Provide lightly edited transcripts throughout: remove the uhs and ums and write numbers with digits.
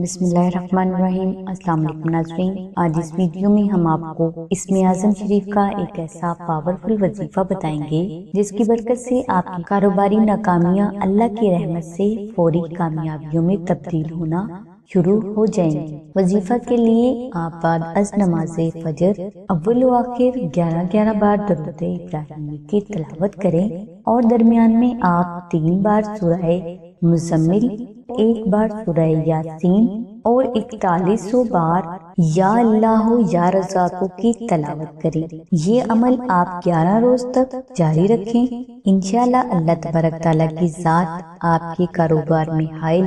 بسم اللہ الرحمن الرحیم۔ السلام علیکم ناظرین، آج اس ویڈیو میں ہم آپ کو اسم اعظم شریف کا ایک ایسا پاورفل وظیفہ بتائیں گے جس کی برکت سے آپ کی کاروباری ناکامیاں اللہ کی رحمت سے فوری کامیابیوں میں تبدیل ہونا شروع ہو جائیں گی۔ وظیفہ کے لیے آپ بعد از نماز فجر اول و آخر 11 بار درود ابراہیمی کی تلاوت کریں اور درمیان میں آپ 3 بار سورہ مزمل، 1 بار سورہ یاسین اور 4100 بار یا اللہ یا رزاق کی تلاوت کریں۔ یہ عمل آپ 11 روز تک جاری رکھیں۔ انشاءاللہ اللہ تبارک تعالیٰ کی ذات آپ کے کاروبار میں حائل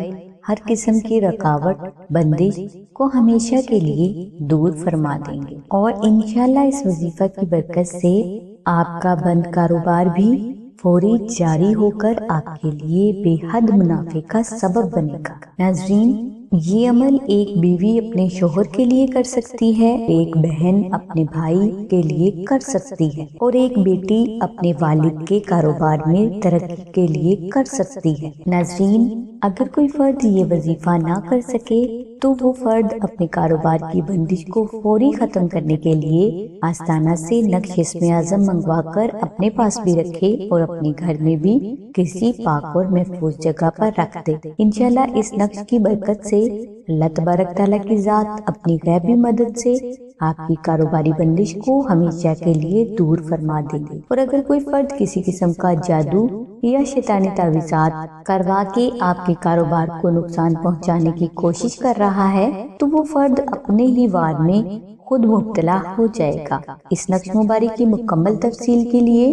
ہر قسم کی رکاوٹ بندش کو ہمیشہ کے لیے دور فرما دیں گے، اور انشاءاللہ اس وظیفہ کی برکت سے آپ کا بند کاروبار بھی فوری جاری ہو کر آپ کے لیے بے حد منافع کا سبب بنے گا۔ ناظرین، یہ عمل ایک بیوی اپنے شوہر کے لیے کر سکتی ہے، ایک بہن اپنے بھائی کے لیے کر سکتی ہے، اور ایک بیٹی اپنے والد کے کاروبار میں ترقی کے لیے کر سکتی ہے۔ ناظرین، اگر کوئی فرد یہ وظیفہ نہ کر سکے تو وہ فرد اپنے کاروبار کی بندش کو فوری ختم کرنے کے لیے آستانہ سے نقش اسم اعظم منگوا کر اپنے پاس بھی رکھے اور اپنے گھر میں بھی کسی پاک اور محفوظ جگہ پر رکھ دے۔ انشاءاللہ اس نقش کی برکت سے اللہ تبارک تعالیٰ کی ذات اپنی غیبی مدد سے آپ کی کاروباری بندش کو ہمیشہ کے لیے دور فرما دیں گے۔ اور اگر کوئی فرد کسی قسم کا جادو یا شیطانی تعویذات کروا کے آپ کے کاروبار کو نقصان پہنچانے کی کوشش کر رہا ہے تو وہ فرد اپنے ہی وار میں خود مبتلا ہو جائے گا۔ اس نقش مبارک کی مکمل تفصیل کے لیے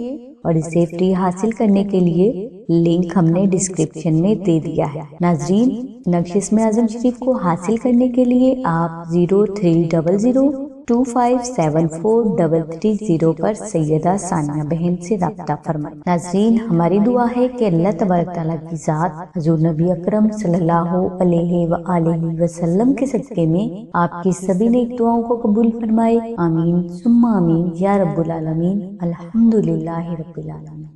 اور اسے فری حاصل کرنے کے لیے لنک ہم نے ڈسکرپشن میں دے دیا ہے۔ ناظرین، نقش اسم اعظم شریف کو حاصل کرنے کے لیے آپ 0300257433 پر سیدہ ثانیہ بہن سے رابطہ فرمائیں۔ ناظرین، ہماری دعا ہے کہ اللہ تبارک تعالیٰ کی ذات حضور نبی اکرم صلی اللہ علیہ وآلہ وسلم کے صدقے میں آپ کی سبھی نیک دعاؤں کو قبول فرمائے۔ آمین ثم آمین یا رب العالمین۔ الحمدللہ رب العالمین۔